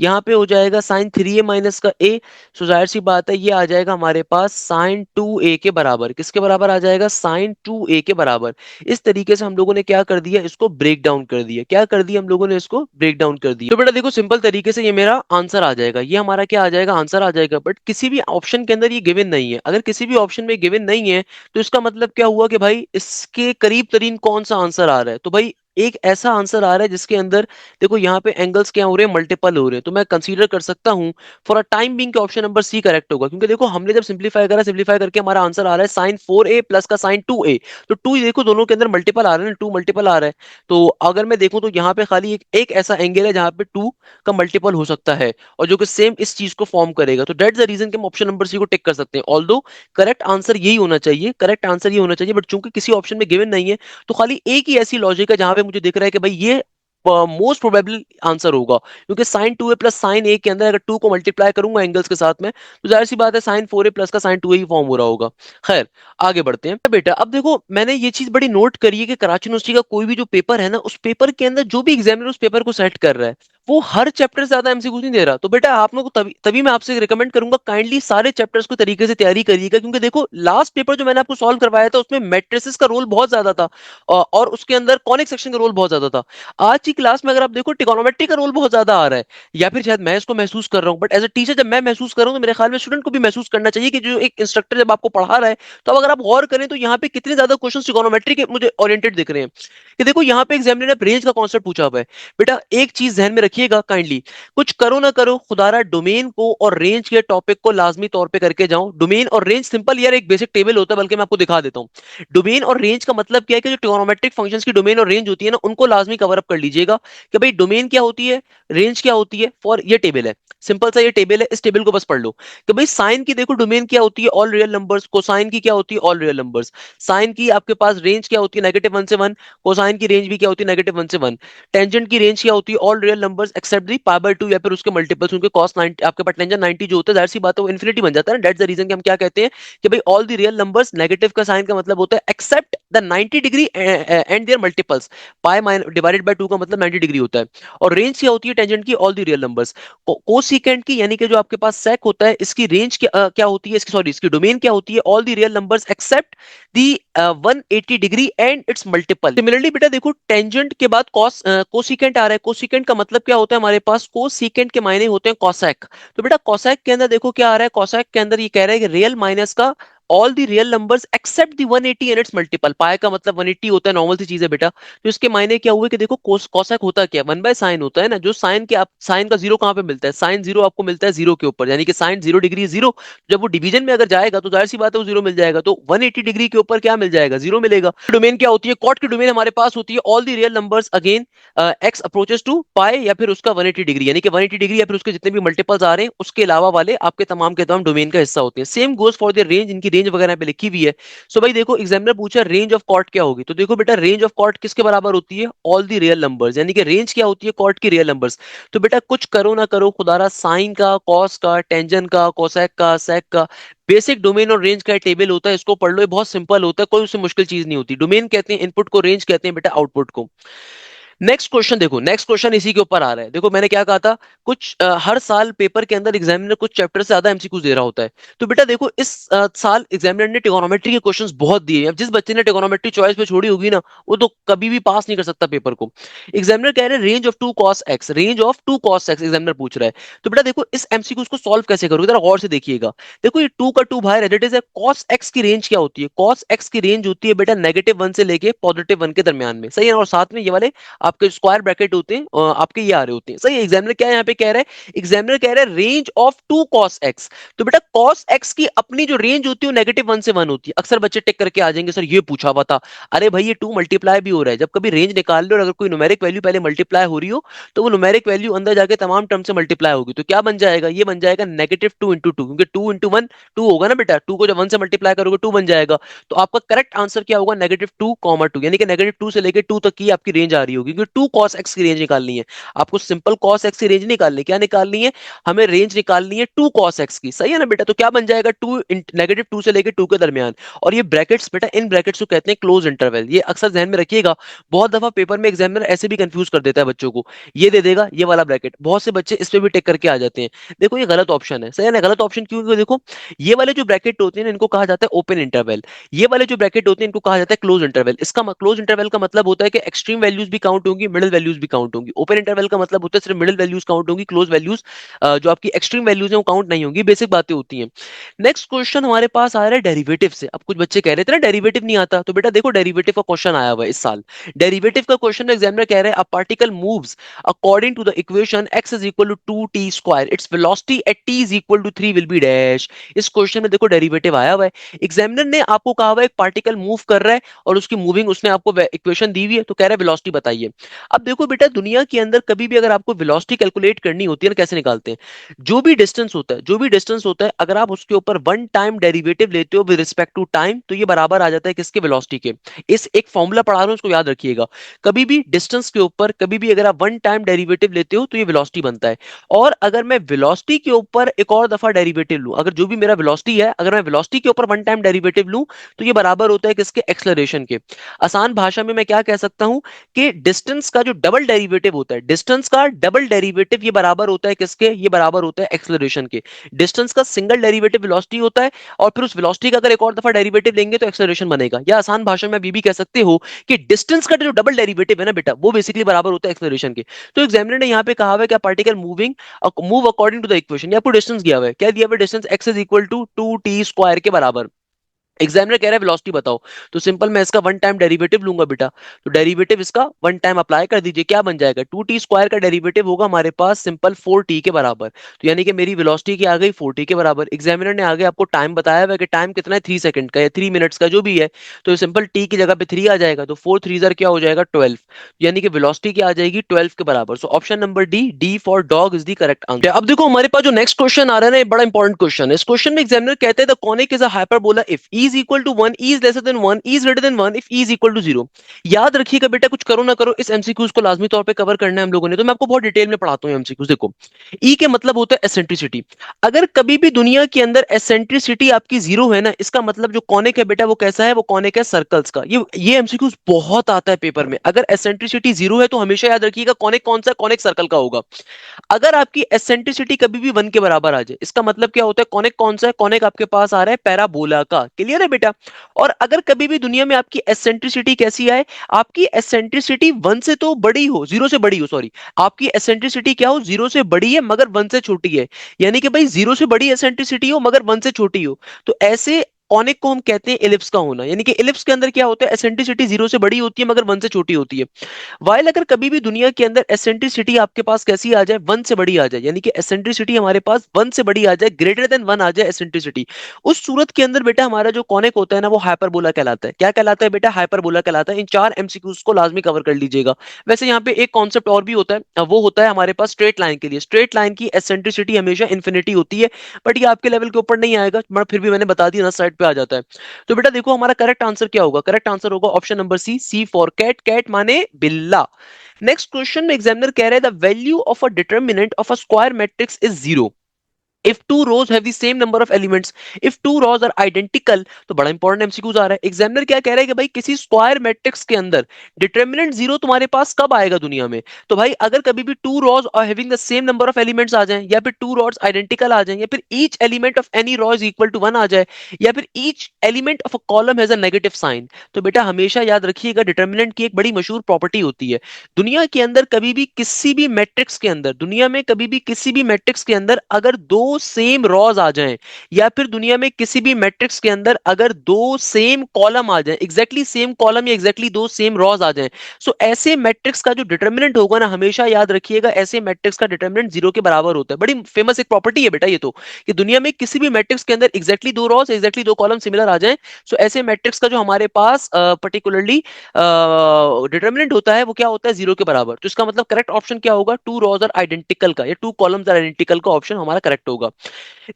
यहाँ पे हो जाएगा sin 3a- का a, सो जाहिर सी बात है ये आ जाएगा हमारे पास sin 2a के बराबर। किसके बराबर आ जाएगा? sin 2a के बराबर। इस तरीके से हम लोगों ने क्या कर दिया? इसको ब्रेक डाउन कर दिया। क्या कर दिया हम लोगों ने? इसको ब्रेक डाउन कर दिया। तो बेटा देखो सिंपल तरीके से ये मेरा आंसर आ जाएगा, ये हमारा क्या आ जाएगा? आंसर आ जाएगा। बट किसी भी ऑप्शन के अंदर ये गिवन नहीं है। अगर किसी भी ऑप्शन में गिवन नहीं है तो इसका मतलब क्या हुआ कि भाई इसके करीब तरीन कौन सा आंसर आ रहा है? तो भाई एक ऐसा आंसर आ रहा है जिसके अंदर देखो यहाँ पे एंगल्स क्या हो रहे हैं? मल्टीपल हो रहे हैं। तो मैं कंसीडर कर सकता हूँ फॉर अ टाइम बिंग के ऑप्शन नंबर सी करेक्ट होगा, क्योंकि देखो हमने जब सिंप्लीफाई करा, सिंप्लीफाई करके हमारा आंसर आ रहा है sin 4a प्लस का sin 2a। तो टू देखो दोनों के अंदर मल्टीपल आ रहे हैं, 2 मल्टीपल आ रहा है। तो अगर मैं देखूं तो यहाँ पे खाली एक ऐसा एंगल है जहां पे 2 का मल्टीपल हो सकता है और जो कि सेम इस चीज को फॉर्म करेगा। तो दैट्स द रीजन कि हम ऑप्शन नंबर सी को टिक कर सकते हैं। ऑल्दो करेक्ट आंसर यही होना चाहिए, करेक्ट आंसर ये होना चाहिए, बट चूंकि किसी ऑप्शन में गिवन नहीं है तो खाली एक ही ऐसी लॉजिक है जहां पे मुझे दिख रहा है कि भाई ये मोस्ट प्रोबेबल आंसर होगा, क्योंकि sin 2a+sin a के अंदर अगर 2 को मल्टीप्लाई करूंगा एंगल्स के साथ में तो जाहिर सी बात है sin 4a प्लस का sin 2a ही फॉर्म हो रहा होगा। खैर आगे बढ़ते हैं बेटा। अब देखो मैंने ये चीज बड़ी नोट करी है कि कराची यूनिवर्सिटी का कोई भी जो पेपर है ना, उस पेपर के अंदर जो भी एग्जामिनर उस पेपर को सेट कर रहा है वो हर चैप्टर से ज्यादा एमसीक्यूज नहीं दे रहा। तो बेटा आप लोग को तभी तभी मैं आपसे रिकमेंड करूंगा काइंडली सारे चैप्टर्स को तरीके से तैयारी करिएगा, क्योंकि देखो लास्ट पेपर जो मैंने आपको सॉल्व करवाया था उसमें मैट्रिसेस का रोल बहुत ज्यादा था, और उसके अंदर कॉनिक सेक्शन का रोल बहुत ज्यादा था। आज की क्लास में अगर आप देखो ट्रिगोनोमेट्री का रोल बहुत ज्यादा आ रहा है, या फिर शायद मैं इसको महसूस कर रहा हूँ, बट एज अ टीचर जब मैं महसूस कर रहा हूँ तो मेरे ख्याल में स्टूडेंट को भी महसूस करना चाहिए कि जो एक इंस्ट्रक्टर जब आपको पढ़ा रहा है, तो अब अगर आप गौर करें तो यहाँ पे कितने ज्यादा क्वेश्चन ट्रिगोनोमेट्री के मुझे ओरिएंटेड दिख रहे हैं। कि देखो यहाँ पे एग्जामिनर ने रेंज का कॉन्सेप्ट पूछा हुआ है। बेटा एक चीज ध्यान में रखिएगा काइंडली, कुछ करो ना करो खुदारा डोमेन को और रेंज के टॉपिक को लाजमी तौर पे करके जाओ। डोमेन और रेंज सिंपल यार एक बेसिक टेबल होता है, बल्कि मैं आपको दिखा देता हूँ। डोमेन और रेंज का मतलब क्या है कि जो ट्रिगोनोमेट्रिक फंक्शंस की डोमेन और रेंज होती है ना, उनको लाजमी कवर अप कर लीजिएगा कि भाई डोमेन क्या होती है, रेंज क्या होती है। फॉर ये टेबल है, सिंपल सा ये टेबल है, इस टेबल को बस पढ़ लो कि भाई साइन की देखो डोमेन क्या होती है, ऑल रियल नंबर्स। कोसाइन की क्या होती है, ऑल रियल नंबर्स। साइन की आपके पास रेंज क्या होती है, -1 से 1। कोसाइन की रेंज भी क्या होती है, -1 से 1। टेंजेंट की रेंज क्या होती है, ऑल रियल नंबर्स एक्सेप्ट दी π/2 या फिर उसके मल्टीपल्स, उनके cos 90 आपके पास टेंजेंट 90 जो होता है, जाहिर सी बात है वो इन्फिनिटी बन जाता है ना। दैट्स द रीजन कि हम क्या कहते हैं कि भाई all the real numbers, negative का साइन का मतलब होता है except the 90 degree and their multiples. Pi divided by 2 का मतलब 90 डिग्री होता है। और रेंज क्या होती है टेंजेंट की, all the real numbers. Cosecant की यानी कि जो आपके पास सेक होता है, इसकी रेंज क्या होती है, इसकी सॉरी इसकी डोमेन क्या होती है, all the real numbers accept the 180 degree and its multiple. Similarly बेटा देखो टेंजेंट के बाद कॉस कोसिकेंट आ रहा है। कोसिकेंट का मतलब क्या होता है हमारे पास, कोसिकेंट के मायने होते हैं कॉसेक। तो बेटा कॉसेक के अंदर देखो क्या आ रहा है, कॉसेक के अंदर ये कह रहा है कि रियल माइनस का all the real numbers except the 180 and its multiple. Pi का मतलब 180 होता है, नॉर्मल सी चीज है बेटा। तो इसके मायने क्या हुए कि देखो कॉसेक होता क्या, 1/sin होता है ना। जो साइन के आप साइन का जीरो कहाँ पे मिलता है, साइन जीरो आपको मिलता है जीरो के ऊपर, यानी कि साइन 0 डिग्री जीरो। जब वो डिवीजन में अगर जाएगा तो जाहिर सी बात है वो जीरो मिल जाएगा। तो 180 डिग्री के ऊपर क्या मिल जाएगा, जीरो मिलेगा। डोमेन क्या होती है, कॉट की डोमेन हमारे पास होती है all the real numbers again x approaches to pi या फिर उसका 180 डिग्री, यानी कि 180 डिग्री या फिर उसके जितने भी मल्टीपल्स आ रहे हैं उसके अलावा वाले आपके तमाम के तमाम डोमेन का हिस्सा होते हैं। Same goes for the range, इनकी रेंज वगैरह पे लिखी हुई है। सो भाई देखो एग्जामिनर पूछा रेंज ऑफ कॉट क्या होगी, तो देखो बेटा रेंज ऑफ कॉट किसके बराबर होती है, ऑल द रियल नंबर्स, यानी कि रेंज क्या होती है, कॉट की रियल नंबर्स। तो बेटा कुछ करो ना करो खुदारा साइन का, कॉस का, टेंजन का, कोसेक का, सेक का बेसिक डोमेन और रेंज का टेबल होता है, इसको पढ़ लो। ये बहुत सिंपल होता है, कोई उससे मुश्किल चीज नहीं होती। डोमेन कहते हैं इनपुट को, रेंज कहते हैं बेटा आउटपुट को। नेक्स्ट क्वेश्चन देखो, नेक्स्ट क्वेश्चन इसी के ऊपर आ रहा है। देखो मैंने क्या कहा था, कुछ हर साल पेपर के अंदर एग्जामिनर कुछ चैप्टर से ज्यादा एमसीक्यूज दे रहा होता है। तो बेटा देखो इस साल एग्जामिनर ने ट्रिगोनोमेट्री के क्वेश्चंस बहुत दिए हैं। अब जिस बच्चे ने ट्रिगोनोमेट्री चॉइस पे छोड़ी होगी ना, वो तो कभी भी पास नहीं कर सकता पेपर को। एग्जामिनर कह रहे हैं range of 2 cos x, range of 2 cos x examiner पूछ रहा है। तो बेटा देखो इस एमसीक्यूज को सॉल्व कैसे करोगे, जरा गौर से देखिएगा। देखो ये 2 का 2 बाहर एज इट इज है। cos x की रेंज क्या होती है, cos x की रेंज होती है बेटा -1 से लेके +1 के दरमियान में, सही है। और साथ में ये वाले आपके स्क्वायर ब्रैकेट होते हैं, आपके ये आ रहे होते हैं, सही है। एग्जामिनर क्या यहाँ पे कह रहा है, एग्जामिनर कह रहा है रेंज ऑफ 2 cos x। तो बेटा cos x की अपनी जो रेंज होती है वो -1 से 1 होती है। अक्सर बच्चे टिक करके आ जाएंगे सर ये पूछा हुआ था। अरे भाई ये 2 मल्टीप्लाई भी हो रहा है, जब कभी रेंज निकाल लो और अगर कोई न्यूमेरिक वैल्यू पहले मल्टीप्लाई हो रही हो तो वो न्यूमेरिक वैल्यू अंदर जाके तमाम टर्म से मल्टीप्लाई होगी। तो क्या बन जाएगा, ये बन जाएगा -2 × 2, क्योंकि 2 × 1 2 होगा ना बेटा। 2 को जब 1 से मल्टीप्लाई करोगे 2 बन जाएगा। तो आपका करेक्ट आंसर क्या होगा, -2, 2, यानी कि -2 से लेकर 2 तक की आपकी रेंज आ रही होगी, क्योंकि 2 cos x की रेंज निकालनी है। आपको सिंपल cos x की रेंज निकालनी, क्या निकालनी है, हमें रेंज निकालनी है 2 cos x की, सही है ना बेटा। तो क्या बन जाएगा, -2 से लेकर 2 के दरमियान। और ये ब्रैकेट्स बेटा, इन ब्रैकेट्स को कहते हैं क्लोज इंटरवल। ये अक्सर ध्यान में रखिएगा, बहुत दफा पेपर में एग्जामिनर ऐसे भी कंफ्यूज कर देता है बच्चों को। ये दे देगा ये वाला ब्रैकेट, बहुत से बच्चे इस पे भी टेक करके आ जाते हैं। देखो ये गलत ऑप्शन है, सही है ना। गलत ऑप्शन क्यों, क्योंकि देखो ये वाले जो ब्रैकेट होते हैं ना, इनको कहा जाता है ओपन इंटरवल। ये वाले जो ब्रैकेट होते हैं इनको कहा जाता है क्लोज इंटरवल। इसका क्लोज इंटरवल का मतलब होता है कि एक्सट्रीम वैल्यूज भी काउंट होंगी, मिडिल वैल्यूज भी काउंट होंगी। ओपन इंटरवल का मतलब होता है सिर्फ मिडिल वैल्यूज काउंट होंगी, क्लोज वैल्यूज जो आपकी एक्सट्रीम वैल्यूज हैं वो काउंट नहीं होंगी। बेसिक बातें होती हैं। नेक्स्ट क्वेश्चन हमारे पास आ रहा है डेरिवेटिव से। अब कुछ बच्चे कह रहे थे ना डेरिवेटिव नहीं आता, तो बेटा देखो डेरिवेटिव का क्वेश्चन आया हुआ है इस साल। डेरिवेटिव का क्वेश्चन एग्जामिनर कह रहे हैं a particle moves according to the equation x is equal to 2t square, its velocity at t is equal to 3 will be dash. इस क्वेश्चन में देखो डेरिवेटिव आया हुआ है। एग्जामिनर ने आपको कहा हुआ है एक पार्टिकल मूव कर रहा है और उसकी मूविंग उसने आपको इक्वेशन दी हुई है, तो कह रहा है वेलोसिटी बताइए। अब देखो बेटा दुनिया के अंदर कभी भी अगर आपको वेलोसिटी कैलकुलेट करनी होती है ना, कैसे निकालते हैं, जो भी डिस्टेंस होता है, जो भी डिस्टेंस होता है, अगर आप उसके ऊपर वन टाइम डेरिवेटिव लेते हो विद रिस्पेक्ट टू टाइम, तो ये बराबर आ जाता है किसके, वेलोसिटी के। इस एक फॉर्मूला पढ़ा रहा हूं, उसको याद रखिएगा। कभी भी डिस्टेंस के ऊपर कभी भी अगर आप वन टाइम डेरिवेटिव लेते हो तो ये वेलोसिटी बनता है। और अगर मैं वेलोसिटी के ऊपर एक और दफा डेरिवेटिव लूं, अगर जो भी मेरा वेलोसिटी है अगर मैं वेलोसिटी के ऊपर वन टाइम डेरिवेटिव लूं, तो ये बराबर होता है किसके, एक्सेलरेशन के। आसान भाषा में मैं क्या कह सकता हूं कि डिस्टेंस डिस्टेंस का जो डबल डेरिवेटिव होता है, डिस्टेंस का डबल डेरिवेटिव ये बराबर होता है किसके, ये बराबर होता है एक्सेलरेशन के। डिस्टेंस का सिंगल डेरिवेटिव वेलोसिटी होता है, और फिर उस वेलोसिटी का अगर एक और दफा डेरिवेटिव लेंगे तो एक्सेलरेशन बनेगा। या आसान भाषा में भी कह सकते हो कि डिस्टेंस का जो डबल डेरिवेटिव है ना बेटा, वो बेसिकली बराबर होता है एक्सेलरेशन के। तो एग्जामिनर ने यहाँ पे कहा हुआ है कि particle moving move according to the equation, या आपको डिस्टेंस दिया हुआ है, क्या दिया हुआ है, distance X is equal to 2t² के बराबर। एग्जामिनर कह रहा है वेलोसिटी बताओ, तो सिंपल मैं इसका वन टाइम डेरिवेटिव लूंगा बेटा। तो डेरिवेटिव इसका वन टाइम अप्लाई कर दीजिए, क्या बन जाएगा, 2t² का डेरिवेटिव होगा हमारे पास सिंपल 4t के बराबर। तो यानी कि मेरी वेलोसिटी की आ गई 4t के बराबर। एग्जामिनर ने आगे आपको टाइम बताया हुआ है कि टाइम कितना है, 3 सेकंड का या 3 मिनट्स का जो भी है। तो सिंपल t की जगह पे 3 आ जाएगा, तो 4 3 क्या हो जाएगा 12, यानी कि वेलोसिटी की आ जाएगी 12 के बराबर। So option number D for dog is the correct answer. अब देखो हमारे पास जो नेक्स्ट क्वेश्चन आ रहा है ना, ये बड़ा इंपॉर्टेंट क्वेश्चन है। इस क्वेश्चन में एग्जामिनर कहते हैं the conic is a hyperbola if E is equal to 1, E is lesser than 1, E is greater than 1, if E is equal to 0। याद रखिएगा बेटा, कुछ करो ना करो इस एमसीक्यूज को लाजमी तौर पे कवर करना है हम लोगों ने, तो मैं आपको बहुत डिटेल में पढ़ाता हूँ एमसीक्यूज। देखो ई के मतलब होता है एसेंट्रिसिटी। अगर कभी भी दुनिया के अंदर एसेंट्रिसिटी आपकी 0 है ना, इसका मतलब जो कॉनिक है बेटा वो कैसा है, वो कॉनिक है सर्कल्स का। ये एमसीक्यूज बहुत आता है पेपर में। अगर एसेंट्रिसिटी 0 है तो हमेशा याद रखिएगा कॉनिक कौन सा, कॉनिक सर्कल का होगा। अगर आपकी एसेंट्रिसिटी कभी भी 1 के बराबर आ जाए, इसका मतलब क्या होता है, कॉनिक कौन सा है, कॉनिक आपके पास आ रहा है पैराबोला का। क्लियर है बेटा। और अगर कभी भी दुनिया में आपकी एसेंट्रिसिटी कैसी आए, आपकी एसेंट्रिसिटी 1 से तो बड़ी हो, 0 से बड़ी हो, सॉरी, आपकी एसेंट्रिसिटी क्या हो, 0 से बड़ी है मगर 1 से छोटी है। यानी कि भाई 0 से बड़ी एसेंट्रिसिटी हो मगर 1 से छोटी हो, तो ऐसे कॉनिक को हम कहते हैं इलिप्स का होना। यानी कि इलिप्स के अंदर क्या होता है, एसेंट्रिसिटी 0 से बड़ी होती है मगर 1 से छोटी होती है। वाइल अगर कभी भी दुनिया के अंदर एसेंट्रिसिटी आपके पास कैसी आ जाए, 1 से बड़ी आ जाए, यानी कि एसेंट्रिसिटी हमारे पास 1 से बड़ी आ जाए, ग्रेटर देन 1 आ जाए एसेंट्रिसिटी, उस सूरत के अंदर बेटा हमारा जो कॉनिक होता है ना, वो हाइपरबोला कहलाता है। क्या कहलाता है बेटा, हाइपरबोला कहलाता है। इन 4 एमसीक्यूज को लाजमी कवर कर लीजिएगा। वैसे यहाँ पे एक कॉन्सेप्ट और भी होता है, वो होता है हमारे पास स्ट्रेट लाइन के लिए। स्ट्रेट लाइन की एसेंट्रिसिटी हमेशा इन्फिनिटी होती है, बट ये आपके लेवल के ऊपर नहीं आएगा, मगर फिर भी मैंने बता दिया ना, साइड पे आ जाता है। तो बेटा देखो हमारा करेक्ट आंसर क्या होगा, करेक्ट आंसर होगा option number C, C for cat, cat माने बिल्ला। नेक्स्ट क्वेश्चन में एग्जामिनर कह रहे हैं the value of a determinant of a square matrix is 0 if two rows have the same number of elements, if two rows are identical। तो बड़ा इंपॉर्टेंट एमसीक्यूज आ रहा है। एग्जामिनर क्या कह रहा है कि भाई किसी स्क्वायर मैट्रिक्स के अंदर डिटरमिनेंट 0 तुम्हारे पास कब आएगा दुनिया में, तो भाई अगर कभी भी टू रॉज और having the same number of elements आ जाएं, या फिर टू रॉज आइडेंटिकल आ जाएं, या फिर each element of any row is equal to 1 आ जाए, या फिर each element of a column has a negative sign. तो बेटा हमेशा याद रखिएगा डिटरमिनेंट की एक बड़ी मशहूर प्रॉपर्टी होती है, दुनिया के अंदर कभी भी किसी भी मैट्रिक्स के अंदर, दुनिया में कभी भी किसी भी मैट्रिक्स के अंदर अगर दो सेम रॉज आ जाएं, या फिर दुनिया में किसी भी मैट्रिक्स के अंदर अगर दो सेम कॉलम आ जाएं, एग्जैक्टली सेम कॉलम या एग्जैक्टली दो सेम रॉज आ जाएं, सो ऐसे मैट्रिक्स का जो डिटरमिनेंट होगा ना, हमेशा याद रखिएगा ऐसे मैट्रिक्स का डिटरमिनेंट 0 के बराबर होता है। बड़ी फेमस एक प्रॉपर्टी है बेटा ये तो, कि दुनिया में किसी भी मैट्रिक्स के अंदर एग्जैक्टली दो रॉज, एग्जैक्टली दो कॉलम सिमिलर आ जाएं, सो ऐसे मैट्रिक्स का जो हमारे पास पर्टिकुलरली डिटरमिनेंट होता है वो क्या होता है, 0 के बराबर। तो इसका मतलब करेक्ट ऑप्शन क्या होगा, टू रॉज आर आइडेंटिकल का, या टू कॉलम्स आर आइडेंटिकल का ऑप्शन हमारा करेक्ट होगा।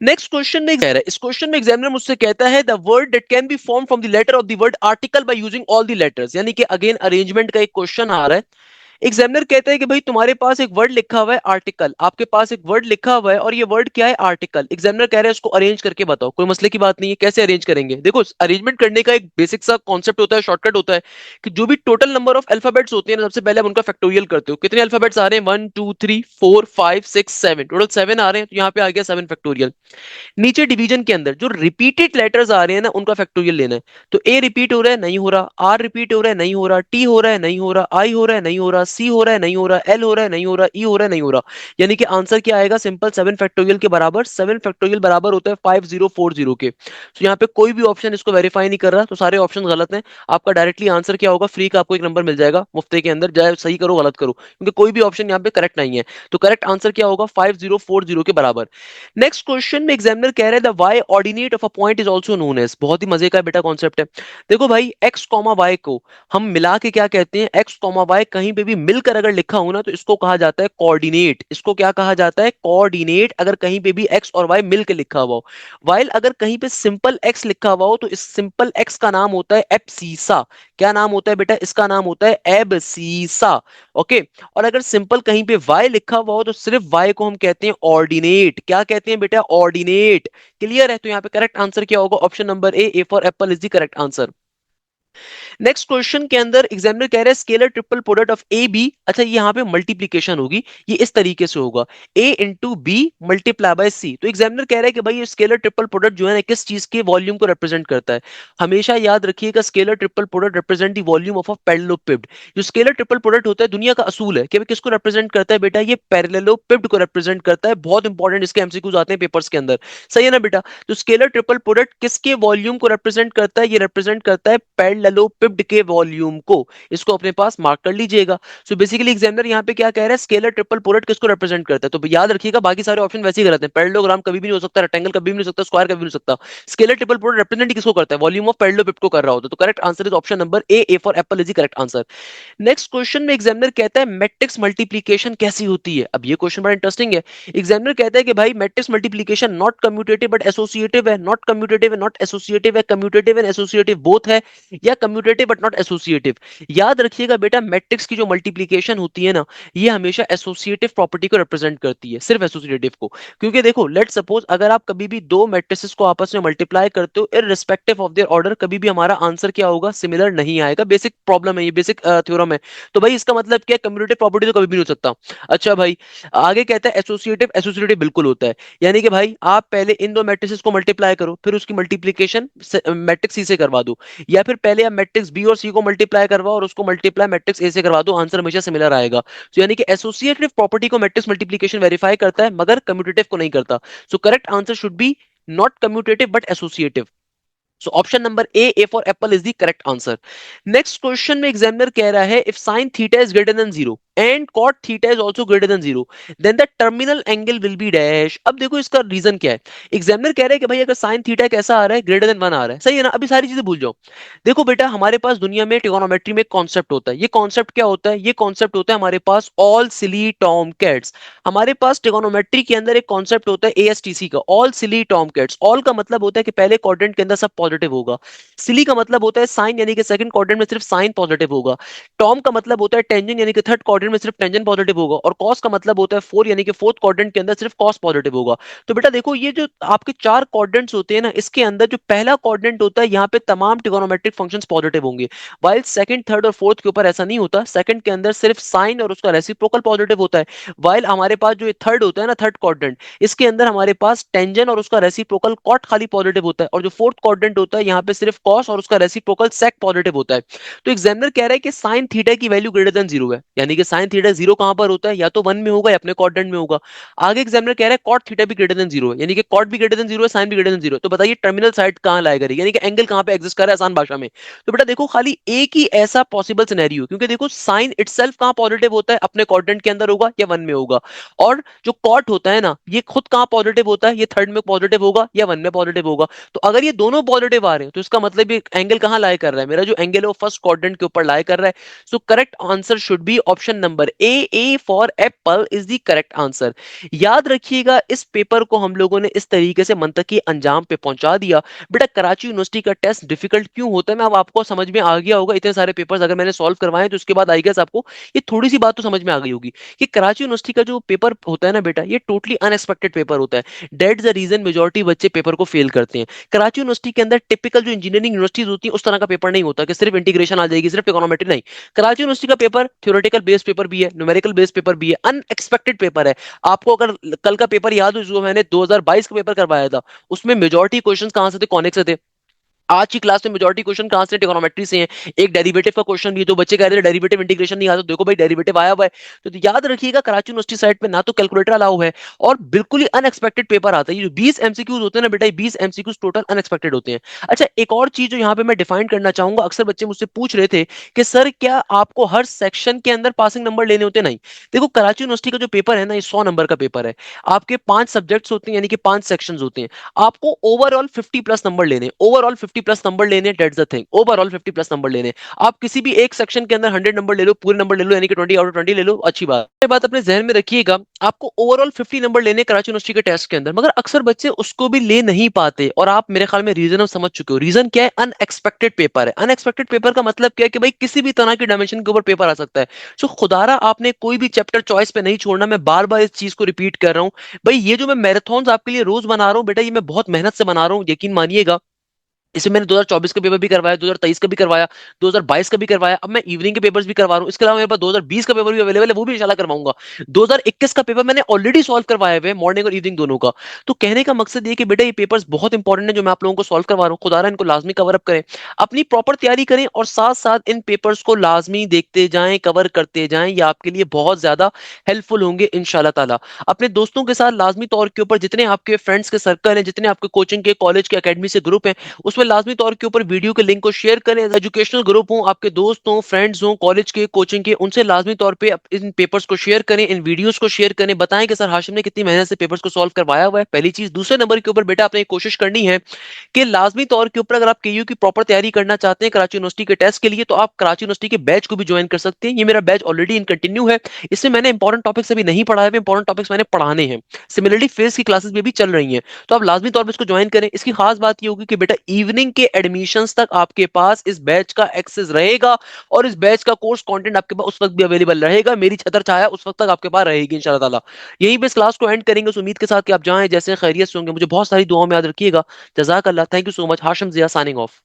नेक्स्ट क्वेश्चन में इस क्वेश्चन में एग्जामिनर मुझसे कहता है the word that can be form from the letter of the word article by using all the letters. यानी कि अगेन अरेंजमेंट का एक क्वेश्चन आ रहा है। एग्जामिनर कहता है कि भाई तुम्हारे पास एक वर्ड लिखा हुआ है आर्टिकल, आपके पास एक वर्ड लिखा हुआ है और ये वर्ड क्या है, आर्टिकल। एग्जामिनर कह रहा है उसको अरेंज करके बताओ। कोई मसले की बात नहीं है, कैसे अरेंज करेंगे। देखो अरेंजमेंट करने का एक बेसिक सा कॉन्सेप्ट होता है, शॉर्टकट होता है, कि जो भी टोटल नंबर ऑफ अल्फाबेट्स होते हैं ना, सबसे पहले आप उनका फैक्टोरियल करते हो। कितने अल्फाबेट्स आ रहे हैं, 1 2 3 4 5 6 7, टोटल 7 आ रहे हैं, तो यहाँ पे आ गया 7 फैक्टोरियल। नीचे डिवीजन के अंदर जो रिपीटेड लेटर्स आ रहे हैं ना, उनका फैक्टोरियल लेना है। तो ए रिपीट हो रहा है, नहीं हो रहा, आर रिपीट हो रहा है, नहीं हो रहा, टी हो रहा है, नहीं हो रहा, आई हो रहा है, नहीं हो रहा, सी हो रहा है, नहीं हो रहा, एल हो रहा है, नहीं हो रहा, ई हो रहा है, नहीं हो रहा। यानी कि आंसर क्या आएगा, सिंपल 7 फैक्टोरियल के बराबर। 7 फैक्टोरियल बराबर होता है 5040 के। तो यहाँ पे कोई भी ऑप्शन इसको वेरीफाई नहीं कर रहा, तो सारे ऑप्शन गलत हैं। आपका डायरेक्टली आंसर क्या होगा, फ्री का आपको एक नंबर मिल जाएगा मुफ्ते के अंदर, चाहे सही करो गलत करो, क्योंकि कोई भी ऑप्शन यहाँ पे करेक्ट नहीं है। तो करेक्ट आंसर क्या होगा, 5040 के बराबर। नेक्स्ट क्वेश्चन में एग्जामिनर कह रहे हैं the Y ordinate of a point is also known as. बहुत ही मजे का बेटा कॉन्सेप्ट है। देखो भाई एक्स कॉमा वाई को हम मिला के क्या कहते हैं, एक्स कॉमा वाई कहीं पे भी मिलकर अगर लिखा हो ना, तो इसको कहा जाता है कोऑर्डिनेट। इसको क्या कहा जाता है, कोऑर्डिनेट। अगर कहीं पे भी एक्स और वाई मिलकर लिखा हुआ हो, वाइल अगर कहीं पे सिंपल एक्स लिखा हुआ हो, तो इस सिंपल एक्स का नाम होता है एब्सीसा। क्या नाम होता है बेटा, इसका नाम होता है एब्सीसा। ओके। और अगर सिंपल कहीं पे y लिखा हुआ हो, तो सिर्फ y को हम कहते हैं ऑर्डिनेट। क्या कहते हैं बेटा, ऑर्डिनेट। क्लियर है। तो यहाँ पे करेक्ट आंसर क्या होगा, option number A for apple is the correct answer. Next question के अंदर एग्जामिनर कह रहा है scalar triple product of A B, अच्छा ये यहाँ पे मल्टीप्लीकेशन होगी, ये इस तरीके से होगा ए इंटू बी मल्टीप्लाई बाय सी। तो एग्जामिनर कह रहा है कि भाई ये स्केलर ट्रिपल प्रोडक्ट जो है ना किस चीज के वॉल्यूम को रिप्रेजेंट करता है। हमेशा याद रखिएगा scalar triple product represent the volume of a parallelepiped. जो स्केलर ट्रिपल प्रोडक्ट होता है दुनिया का असूल है कि भाई किसको रिप्रेजेंट करता है बेटा, ये पैरेललोपिड को रिप्रेजेंट करता है। बहुत इंपॉर्टेंट इसके एमसीक्यूज आते हैं पेपर्स के अंदर, सही है ना बेटा। तो स्केलर ट्रिपल प्रोडक्ट किसके वॉल्यूम को रिप्रेजेंट करता है, ये रिप्रेजेंट करता है पैरेललोपिड के वॉल्यूम को। इसको अपने पास मार्क कर लीजिएगा। सो बेसिकली एग्जामिनर यहाँ पे क्या कह रहा है, स्केलर ट्रिपल प्रोडक्ट किसको रिप्रेजेंट करता है। तो याद रखिएगा बाकी सारे ऑप्शन वैसे ही गलत हैं, पैरेललोग्राम कभी भी नहीं हो सकता, रेक्टेंगल कभी भी नहीं हो सकता, स्क्वायर कभी भी नहीं हो सकता। स्केलर ट्रिपल प्रोडक्ट रिप्रेजेंट किसको करता है, वॉल्यूम ऑफ पैरेललोपिड को कर रहा होता है। तो correct answer is option number A for apple is the correct answer. Next question में एग्जामिनर कहता है मैट्रिक्स मल्टीप्लिकेशन कैसी होती है। अब ये क्वेश्चन बड़ा इंटरेस्टिंग है। एग्जामिनर कहता है कि भाई matrix multiplication not commutative but associative है, नॉट कम्यूटेटिव है नॉट एसोसिएटिव है, कम्यूटेटिव एंड एसोसिएटिव बोथ है, या कम्यूटेटिव बट नॉट एसोसिएटिव। याद रखिएगा बेटा मैट्रिक्स की जो मल्टीप्लिकेशन होती है ना, ये हमेशा एसोसिएटिव प्रॉपर्टी को रिप्रेजेंट करती है, सिर्फ एसोसिएटिव को। क्योंकि देखो लेट सपोज अगर आप कभी भी दो मैट्रिसेस को आपस में मल्टीप्लाई करते हो इररिस्पेक्टिव ऑफ देयर ऑर्डर, कभी भी हमारा आंसर क्या होगा, सिमिलर नहीं आएगा। बेसिक प्रॉब्लम है ये, बेसिक थ्योरम है। तो भाई इसका मतलब क्या है, कम्यूटेटिव प्रॉपर्टी तो कभी भी नहीं हो सकता। अच्छा भाई आगे कहता है एसोसिएटिव, एसोसिएटिव बिल्कुल होता है। यानी कि भाई आप पहले इन दो मैट्रिसेस को मल्टीप्लाई करो, फिर उसकी मल्टीप्लिकेशन मैट्रिक्स सी से करवा दो, या फिर पहले आप मैट्रिक्स बी और सी को मल्टीप्लाई करवाओ और उसको मल्टीप्लाई मैट्रिक्स ए से करवा दो, आंसर हमेशा सिमिलर आएगा। तो यानी कि एसोसिएटिव प्रॉपर्टी को मैट्रिक्स मल्टीप्लिकेशन वेरीफाई करता है मगर कम्यूटेटिव को नहीं करता। So correct answer should be not commutative but associative. So option number A for apple is the correct answer. Next question में examiner कह रहा है if sin theta is greater than 0 and cot theta is also greater than 0 then the terminal angle will be dash। अब देखो इसका रीजन क्या है। एग्जामिनर कह रहा है कि भाई अगर sin थीटा कैसा आ रहा है, ग्रेटर देन 1 आ रहा है, सही है ना। अभी सारी चीजें भूल जाओ। देखो बेटा हमारे पास दुनिया में ट्रिगोनोमेट्री में एक कॉन्सेप्ट होता है, ये कॉन्सेप्ट क्या होता है, ये कॉन्सेप्ट होता है हमारे पास ऑल सिली टॉम कैट्स। हमारे पास ट्रिगोनोमेट्री के अंदर एक कॉन्सेप्ट होता है एएसटीसी का, ऑल सिली टॉम कैट्स। ऑल का मतलब होता है कि पहले क्वाड्रेंट के अंदर सब पॉजिटिव होगा, सिली का मतलब होता है साइन यानी कि सेकंड क्वाड्रेंट में सिर्फ साइन पॉजिटिव होगा, टॉम का मतलब होता है टेंजेंट यानी कि थर्ड क्वाड्रेंट में सिर्फ टेंजेंट पॉजिटिव होगा, और कॉस का मतलब होता है फोर यानी कि फोर्थ क्वाड्रेंट के अंदर सिर्फ कॉस पॉजिटिव होगा। तो बेटा देखो ये जो आपके चार क्वाड्रेंट्स होते हैं ना, इसके अंदर जो पहला क्वाड्रेंट होता है यहाँ पे तमाम ट्रिगोनोमेट्रिक फंक्शंस पॉजिटिव होंगे, वाइल सेकंड थर्ड और फोर्थ के ऊपर ऐसा नहीं होता। सेकंड के अंदर सिर्फ साइन और उसका रेसिप्रोकल पॉजिटिव होता है, वाइल हमारे पास जो थर्ड होता है ना, थर्ड क्वाड्रेंट, इसके अंदर हमारे पास टेंजेंट और उसका रेसिप्रोकल कॉट खाली पॉजिटिव होता है, और जो फोर्थ क्वाड्रेंट होता है यहाँ पे सिर्फ कॉस और उसका रेसिप्रोकल सेक पॉजिटिव होता है। तो एग्जामिनर कह रहा है कि साइन थीटा की वैल्यू ग्रेटर देन 0 है, यानी कि साइन थीटा 0 कहां पर होता है, या तो 1 में होगा या अपने क्वाड्रेंट में होगा। आगे एग्जामिनर कह रहा है कॉट थीटा भी ग्रेटर देन 0 है, यानी कि कॉट भी ग्रेटर देन 0 है, साइन भी ग्रेटर देन 0 है। तो बताइए टर्मिनल साइड कहां लाया करेगी, यानी कि एंगल कहां पे एग्जिस्ट कर रहा है आसान भाषा में। तो बेटा देखो खाली एक ही ऐसा पॉसिबल सिनेरियो, क्योंकि देखो साइन इटसेल्फ कहां पॉजिटिव होता है, अपने क्वाड्रेंट के अंदर होगा या 1 में होगा, और जो कॉट होता है ना ये खुद कहां पॉजिटिव होता है, ये थर्ड में पॉजिटिव होगा या 1 में पॉजिटिव होगा। तो अगर ये दोनों पॉजिटिव आ रहे हैं तो इसका मतलब ये एंगल कहां लाया कर रहा है, मेरा जो एंगल है वो फर्स्ट क्वाड्रेंट के ऊपर लाया कर रहा है। So correct answer should be option number A for apple is the correct answer. याद रखिएगा इस पेपर को हम लोगों ने इस तरीके से मंतकी अंजाम पे पहुंचा दिया। बेटा कराची यूनिवर्सिटी का टेस्ट डिफिकल्ट क्यों होता है मैं अब आपको समझ में आ गया होगा, इतने सारे पेपर्स अगर मैंने सॉल्व करवाए तो उसके बाद आई गेस आपको ये थोड़ी सी बात तो समझ में आ गई होगी कि कराची यूनिवर्सिटी का जो पेपर होता है ना बेटा, ये टोटली अनएक्सपेक्टेड पेपर होता है। दैट्स द रीजन मेजॉरिटी बच्चे पेपर को फेल करते हैं। कराची यूनिवर्सिटी के अंदर टिपिकल जो इंजीनियरिंग यूनिवर्सिटीज होती है उस तरह का पेपर नहीं होता कि सिर्फ इंटीग्रेशन आ जाएगी, सिर्फ ट्रिगोनोमेट्री नहीं। कराची यूनिवर्सिटी का पेपर थ्योरेटिकल बेस्ड पेपर भी है, न्यूमेरिकल बेस्ड पेपर भी है, अनएक्सपेक्टेड पेपर है। आपको अगर कल का पेपर याद हो जो मैंने 2022 का पेपर करवाया था, उसमें मेजॉरिटी क्वेश्चंस कहां से थे, कॉनिक से थे। आज की क्लास में मेजॉरिटी क्वेश्चन कहां से, ट्रिगोनोमेट्री से हैं। एक डेरिवेटिव का क्वेश्चन भी है, तो बच्चे कह रहे थे डेरिवेटिव इंटीग्रेशन नहीं आता, तो देखो भाई डेरिवेटिव आया हुआ है। तो याद रखिएगा कराची यूनिवर्सिटी साइड पे ना तो कैलकुलेटर अलाउ है, और बिल्कुल ही अनएक्सपेक्टेड पेपर आता है। ये जो 20 एमसीक्यूज होते हैं ना बेटा, 20 एमसीक्यूज टोटल अनएक्सपेक्टेड होते हैं। अच्छा एक और चीज जो यहाँ पे मैं डिफाइन करना चाहूंगा, अक्सर बच्चे मुझसे पूछ रहे थे कि सर क्या आपको हर सेक्शन के अंदर पासिंग नंबर लेने होते हैं? नहीं। देखो कराची यूनिवर्सिटी का जो पेपर है ना, ये 100 नंबर का पेपर है। आपके 5 सब्जेक्ट्स होते हैं, यानी कि 5 सेक्शंस होते हैं। आपको ओवरऑल 50 प्लस नंबर लेने, ओवरऑल 50 प्लस नंबर लेने, that's the thing, overall 50 plus number लेने। आप किसी भी एक सेक्शन के अंदर 100 नंबर ले लो, पूरे नंबर ले लो, यानी कि 20 आउट ऑफ 20 ले लो, अच्छी बात है। बात अपने जहन में रखिएगा, आपको ओवरऑल 50 नंबर लेने कराची यूनिवर्सिटी के टेस्ट के अंदर, मगर अक्सर बच्चे उसको भी ले नहीं पाते। और आप मेरे ख्याल में रीजन समझ चुके हो, रीजन क्या है, अनएक्सपेक्टेड पेपर है। अनएक्सपेक्टेड पेपर का मतलब क्या है कि भाई किसी भी तरह की डायमेंशन के ऊपर पेपर आ सकता है। सो खुदारा आपने कोई भी चैप्टर चॉइस पे नहीं छोड़ना, मैं बार बार इस चीज को रिपीट कर रहा हूं। भाई ये जो मैं मैराथन आपके लिए रोज बना रहा हूं बेटा, ये मैं बहुत मेहनत से बना रहा हूं, यकीन मानिएगा। इसमें मैंने 2024 का पेपर भी करवाया, 2023 का भी करवाया, 2022 का भी करवाया। अब मैं इवनिंग के पेपर्स भी करवा रहा हूँ। इसके अलावा मेरे पास 2020 का पेपर भी अवेलेबल है, वो भी इंशाल्लाह करवाऊंगा। 2021 का पेपर मैंने ऑलरेडी सॉल्व करवाया हुआ है, मॉर्निंग और इवनिंग दोनों का। तो कहने का मकसद ये कि बेटा ये पेपर्स बहुत इंपॉर्टेंट है जो मैं आप लोगों को सॉल्व करवा रहा हूँ, खुदा रहा इनको लाजमी कवर अप करें, अपनी प्रॉपर तैयारी करें, और साथ साथ इन पेपर्स को लाजमी देखते जाएं, कवर करते जाएं। ये आपके लिए बहुत ज्यादा हेल्पफुल होंगे इंशाल्लाह ताला। अपने दोस्तों के साथ लाजमी तौर के ऊपर, जितने आपके फ्रेंड्स के सर्कल हैं, जितने आपके कोचिंग के, कॉलेज के, एकेडमी से ग्रुप हैं, उसमें लाजमी तौर के ऊपर वीडियो के लिंक को शेयर करें। एजुकेशनल ग्रुप हो, आपके दोस्त हो, फ्रेंड्स हो, कॉलेज के, कोचिंग के, उनसे लाजमी तौर पे इन पेपर्स को शेयर करें, इन वीडियोस को शेयर करें, बताएं कि सर हाशिम ने कितनी मेहनत से पेपर्स को सॉल्व करवाया हुआ है। पहली चीज। दूसरे नंबर के ऊपर बेटा आपने कोशिश करनी है कि लाजमी तौर के ऊपर, अगर आप केयू की प्रॉपर तैयारी करना चाहते हैं कराची यूनिवर्सिटी के टेस्ट के लिए, तो आप कराची यूनिवर्सिटी के बैच को भी ज्वाइन कर सकते हैं। ये मेरा बैच ऑलरेडी इन कंटिन्यू है। इसमें मैंने इंपॉर्टेंट टॉपिक्स अभी नहीं पढ़ाए हुए, इंपॉर्टेंट टॉपिक्स मैंने पढ़ाने हैं। सिमिलरली फेस की क्लासेस भी अभी चल रही हैं। तो आप लाजमी तौर पर इसको ज्वाइन करें। इसकी खास बात ये होगी कि बेटा इवनिंग के एडमिशंस तक आपके पास इस बैच का एक्सेस रहेगा, और इस बैच का कोर्स कंटेंट आपके पास उस वक्त भी अवेलेबल रहेगा। मेरी छतर छाया उस वक्त तक आपके पास रहेगी इंशाल्लाह ताला। यहीं पे इस क्लास को एंड करेंगे उस उम्मीद के साथ कि आप जाएं जैसे खैरियत से होंगे। मुझे बहुत सारी दुआओं में याद रखिएगा। जजाक अल्लाह। Thank you so much. Hashim Zia signing of.